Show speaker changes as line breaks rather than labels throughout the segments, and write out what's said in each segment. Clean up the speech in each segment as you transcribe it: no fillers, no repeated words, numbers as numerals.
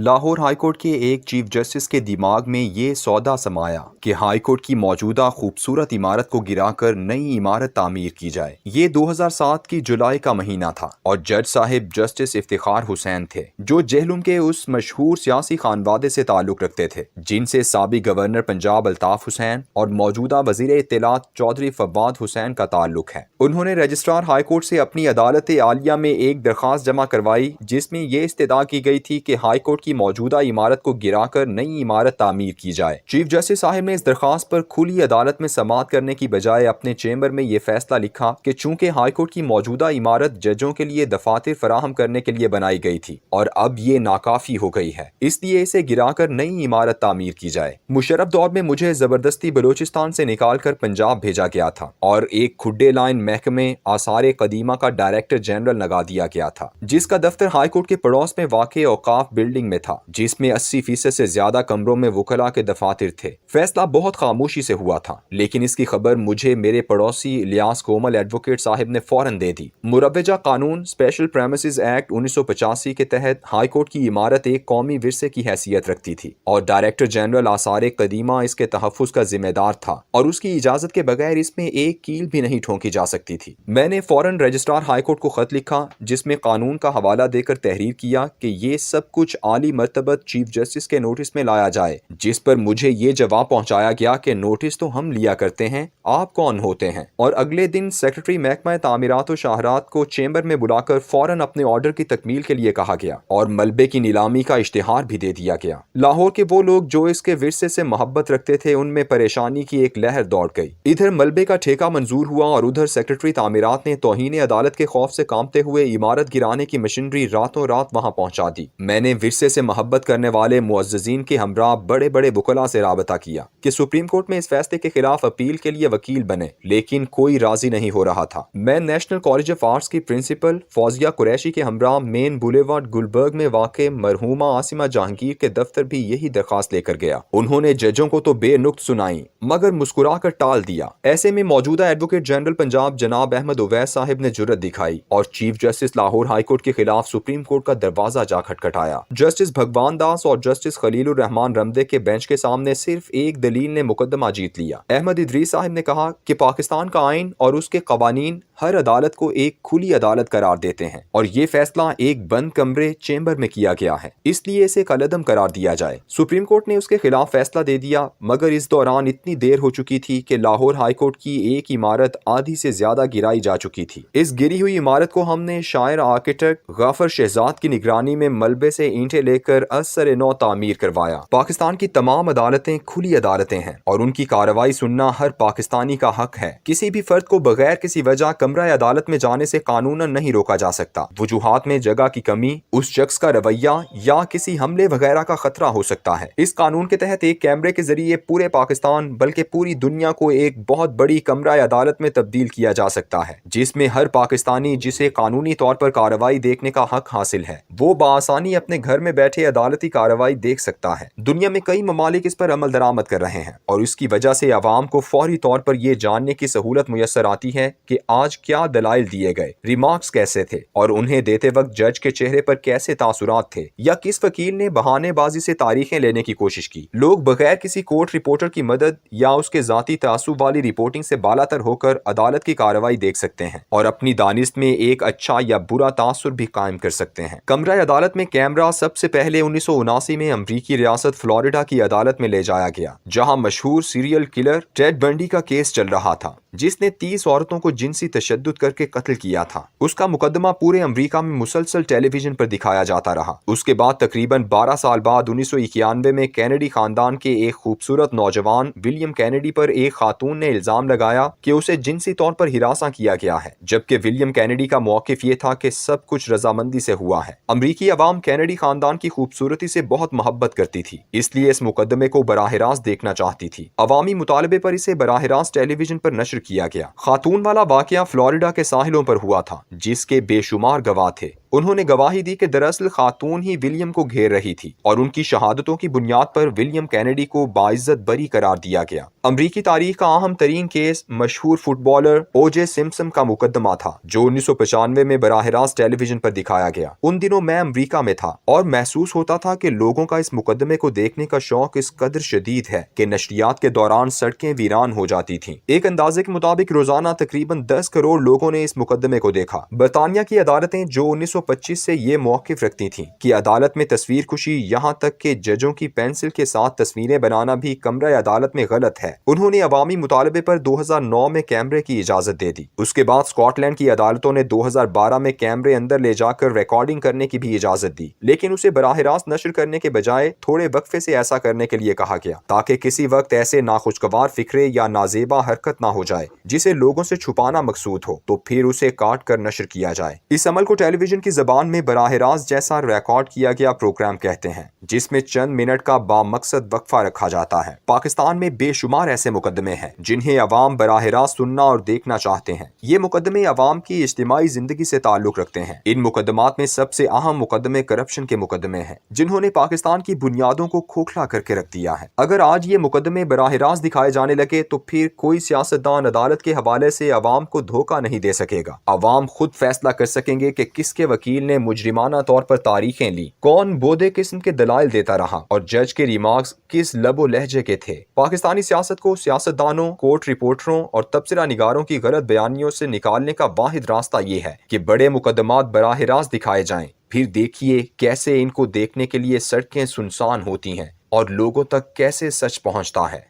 Lahore high court کے ایک chief justice کے دماغ میں یہ سودا سمایا کہ ہائی کورٹ کی موجودہ خوبصورت عمارت کو گرا کر نئی عمارت تعمیر کی جائے۔ یہ 2007 کی جولائی کا مہینہ تھا اور جج صاحب جسٹس افتخار حسین تھے، جو جہلم کے اس مشہور سیاسی خانوادے سے تعلق رکھتے تھے جن سے سابق گورنر پنجاب الطاف حسین اور موجودہ وزیر اطلاعات چودھری فواد حسین کا تعلق ہے۔ انہوں نے رجسٹرار ہائی کورٹ سے اپنی عدالت عالیہ میں ایک درخواست جمع کروائی جس میں یہ استدعا کی گئی تھی کہ ہائی کورٹ کی موجودہ عمارت کو گرا کر نئی عمارت تعمیر کی جائے۔ چیف جسٹس صاحب نے اس درخواست پر کھلی عدالت میں سماعت کرنے کی بجائے اپنے چیمبر میں یہ فیصلہ لکھا کہ چونکہ ہائی کورٹ کی موجودہ عمارت ججوں کے لیے دفاتر فراہم کرنے کے لیے بنائی گئی تھی اور اب یہ ناکافی ہو گئی ہے، اس لیے اسے گرا کر نئی عمارت تعمیر کی جائے۔ مشرف دور میں مجھے زبردستی بلوچستان سے نکال کر پنجاب بھیجا گیا تھا اور ایک کھڈے لائن محکمے آثار قدیمہ کا ڈائریکٹر جنرل لگا دیا گیا تھا، جس کا دفتر ہائی کورٹ کے پڑوس میں واقع اوقاف بلڈنگ میں تھا، جس میں 80% سے زیادہ کمروں میں وکلاء کے دفاتر تھے۔ فیصلہ بہت خاموشی سے ہوا تھا، لیکن اس کی خبر مجھے میرے پڑوسی الیاس کومل ایڈوکیٹ صاحب نے فوراً دے دی۔ مروجہ قانون اسپیشل پریمیسز ایکٹ 1985 کے تحت ہائی کورٹ کی عمارت ایک قومی ورثے کی حیثیت رکھتی تھی اور ڈائریکٹر جنرل آثار قدیمہ اس کے تحفظ کا ذمہ دار تھا اور اس کی اجازت کے بغیر اس میں ایک کیل بھی نہیں ٹھونکی جا سکتی تھی۔ میں نے فوراً رجسٹرار ہائی کورٹ کو خط لکھا جس میں قانون کا حوالہ دے کر تحریر کیا کہ یہ سب کچھ عالی مرتبت چیف جسٹس کے نوٹس میں لایا جائے، جس پر مجھے یہ جواب پہنچایا گیا کہ نوٹس تو ہم لیا کرتے ہیں، آپ کون ہوتے ہیں؟ اور اگلے دن سیکرٹری محکمہ تعمیرات و شاہرات کو چیمبر میں بلا کر فوراً اپنے آرڈر کی تکمیل کے لیے کہا گیا اور ملبے کی نیلامی کا اشتہار بھی دے دیا گیا۔ لاہور کے وہ لوگ جو اس کے ورثے سے محبت رکھتے تھے ان میں پریشانی کی ایک لہر دوڑ گئی۔ ادھر ملبے کا ٹھیکہ منظور ہوا اور ادھر سیکرٹری تعمیرات نے توہین عدالت کے خوف سے کانپتے ہوئے عمارت گرانے کی مشینری راتوں رات وہاں پہنچا دی۔ میں نے ورثے سے محبت کرنے والے معززین کے ہمراہ بڑے بڑے وکلاء سے رابطہ کیا کہ سپریم کورٹ میں اس فیصلے کے خلاف اپیل کے لیے وکیل بنے، لیکن کوئی راضی نہیں ہو رہا تھا۔ میں نیشنل کالج آف آرٹس کی پرنسپل فوزیہ قریشی کے ہمراہ مین بولیوارڈ گلبرگ میں واقع مرحومہ عاصمہ جہانگیر کے دفتر بھی یہی درخواست لے کر گیا۔ انہوں نے ججوں کو تو بے نقط سنائی مگر مسکرا کر ٹال دیا۔ ایسے میں موجودہ ایڈوکیٹ جنرل پنجاب جناب احمد اویس صاحب نے جرأت دکھائی اور chief justice Lahore high court کے خلاف سپریم کورٹ کا دروازہ جا کھٹکھٹایا۔ جسٹس بھگوان داس اور جسٹس خلیل الرحمان رمدے کے بینچ کے سامنے صرف ایک دلیل نے مقدمہ جیت لیا۔ احمد ادریس صاحب نے کہا کہ پاکستان کا آئین اور اس کے قوانین ہر عدالت کو ایک کھلی عدالت قرار دیتے ہیں اور یہ فیصلہ ایک بند کمرے چیمبر میں کیا گیا ہے، اس لیے اسے کالعدم قرار دیا جائے۔ سپریم کورٹ نے اس کے خلاف فیصلہ دے دیا مگر اس دوران اتنی دیر ہو چکی تھی کہ لاہور ہائی کورٹ کی ایک عمارت آدھی سے زیادہ گرائی جا چکی تھی۔ اس گری ہوئی عمارت کو ہم نے شاعر آرکیٹیکٹ غافر شہزاد کی نگرانی میں ملبے سے اینٹیں لے کر از سر نو تعمیر کروایا۔ پاکستان کی تمام عدالتیں کھلی عدالتیں ہیں اور ان کی کارروائی سننا ہر پاکستانی کا حق ہے۔ کسی بھی فرد کو بغیر کسی وجہ کمرہ عدالت میں جانے سے قانوناً نہیں روکا جا سکتا۔ وجوہات میں جگہ کی کمی، اس شخص کا رویہ یا کسی حملے وغیرہ کا خطرہ ہو سکتا ہے۔ اس قانون کے تحت ایک کیمرے کے ذریعے پورے پاکستان بلکہ پوری دنیا کو ایک بہت بڑی کمرہ عدالت میں تبدیل کیا جا سکتا ہے، جس میں ہر پاکستانی جسے قانونی طور پر کارروائی دیکھنے کا حق حاصل ہے وہ بآسانی اپنے گھر میں بیٹھے عدالتی کارروائی دیکھ سکتا ہے۔ دنیا میں کئی ممالک اس پر عمل درآمد کر رہے ہیں اور اس کی وجہ سے عوام کو فوری طور پر یہ جاننے کی سہولت میسر آتی ہے کہ آج کیا دلائل دیے گئے، ریمارکس کیسے تھے اور انہیں دیتے وقت جج کے چہرے پر کیسے تاثرات تھے یا کس وکیل نے بہانے بازی سے تاریخیں لینے کی کوشش کی۔ لوگ بغیر کسی کورٹ رپورٹر کی مدد یا اس کے ذاتی تعصب والی رپورٹنگ سے بالاتر ہو کر عدالت کی کارروائی دیکھ سکتے ہیں اور اپنی دانست میں ایک اچھا یا برا تاثر بھی قائم کر سکتے ہیں۔ کمرہ عدالت میں کیمرہ سب سے پہلے 1979 میں امریکی ریاست فلوریڈا کی عدالت میں لے جایا گیا، جہاں مشہور سیریل کلر ٹیڈ بنڈی کا کیس چل رہا تھا، جس نے 30 عورتوں کو جنسی تشدد کر کے قتل کیا تھا۔ اس کا مقدمہ پورے امریکہ میں مسلسل ٹیلی ویژن پر دکھایا جاتا رہا۔ اس کے بعد تقریباً 12 سال بعد 1991 میں کینیڈی خاندان کے ایک خوبصورت نوجوان ولیم کینیڈی پر ایک خاتون نے الزام لگایا کہ اسے جنسی طور پر ہراساں کیا گیا ہے، جبکہ ولیم کینیڈی کا موقف یہ تھا کہ سب کچھ رضامندی سے ہوا ہے۔ امریکی عوام کینیڈی خاندان کی خوبصورتی سے بہت محبت کرتی تھی، اس لیے اس مقدمے کو براہ راست دیکھنا چاہتی تھی۔ عوامی مطالبے پر اسے براہ راست ٹیلی ویژن پر نشر کیا گیا۔ خاتون والا واقعہ فلوریڈا کے ساحلوں پر ہوا تھا، جس کے بے شمار گواہ تھے۔ انہوں نے گواہی دی کہ دراصل خاتون ہی ولیم کو گھیر رہی تھی اور ان کی شہادتوں کی بنیاد پر ولیم کینیڈی کو باعزت بری قرار دیا گیا۔ امریکی تاریخ کا اہم ترین کیس مشہور فٹ بالر او جے سمپسن کا مقدمہ تھا، جو 1995 میں براہ راست ٹیلی ویژن پر دکھایا گیا۔ ان دنوں میں امریکہ میں تھا اور محسوس ہوتا تھا کہ لوگوں کا اس مقدمے کو دیکھنے کا شوق اس قدر شدید ہے کہ نشریات کے دوران سڑکیں ویران ہو جاتی تھیں۔ ایک اندازے کے مطابق روزانہ تقریباً 10 کروڑ لوگوں نے اس مقدمے کو دیکھا۔ برطانیہ کی عدالتیں جو 1925 سے یہ موقف رکھتی تھیں کہ عدالت میں تصویر کشی یہاں تک کہ ججوں کی پینسل کے ساتھ تصویریں بنانا بھی کمرہ عدالت میں غلط ہے، انہوں نے عوامی مطالبے پر 2009 میں کیمرے کی اجازت دے دی۔ اس کے بعد اسکاٹ لینڈ کی عدالتوں نے 2012 میں کیمرے اندر لے جا کر ریکارڈنگ کرنے کی بھی اجازت دی، لیکن اسے براہ راست نشر کرنے کے بجائے تھوڑے وقفے سے ایسا کرنے کے لیے کہا گیا تاکہ کسی وقت ایسے ناخوشگوار فکرے یا نازیبا حرکت نہ ہو جائے جسے لوگوں سے چھپانا مقصود ہو تو پھر اسے کاٹ کر نشر کیا جائے۔ اس عمل کو ٹیلی ویژن کی زبان میں براہ راست جیسا ریکارڈ کیا گیا پروگرام کہتے ہیں، جس میں چند منٹ کا بامقصد وقفہ رکھا جاتا ہے۔ پاکستان میں بے شمار ایسے مقدمے ہیں جنہیں عوام براہ راست سننا اور دیکھنا چاہتے ہیں۔ یہ مقدمے عوام کی اجتماعی زندگی سے تعلق رکھتے ہیں۔ ان مقدمات میں سب سے اہم مقدمے کرپشن کے مقدمے ہیں، جنہوں نے پاکستان کی بنیادوں کو کھوکھلا کر کے رکھ دیا ہے۔ اگر آج یہ مقدمے براہ راست دکھائے جانے لگے تو پھر کوئی سیاستدان عدالت کے حوالے سے عوام کو دھوکہ نہیں دے سکے گا۔ عوام خود فیصلہ کر سکیں گے کہ کس کے وکیل نے مجرمانہ طور پر تاریخیں لی، کون بودے قسم کے دلائل دیتا رہا اور جج کے ریمارکس کس لب و لہجے کے تھے۔ پاکستانی سیاست کو سیاستدانوں، کورٹ رپورٹروں اور تبصرہ نگاروں کی غلط بیانیوں سے نکالنے کا واحد راستہ یہ ہے کہ بڑے مقدمات براہ راست دکھائے جائیں، پھر دیکھیے کیسے ان کو دیکھنے کے لیے سڑکیں سنسان ہوتی ہیں اور لوگوں تک کیسے سچ پہنچتا ہے۔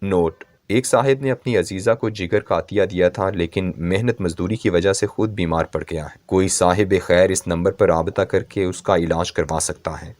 نوٹ: ایک صاحب نے اپنی عزیزہ کو جگر کا عطیہ دیا تھا لیکن محنت مزدوری کی وجہ سے خود بیمار پڑ گیا ہے۔ کوئی صاحب خیر اس نمبر پر رابطہ کر کے اس کا علاج کروا سکتا ہے۔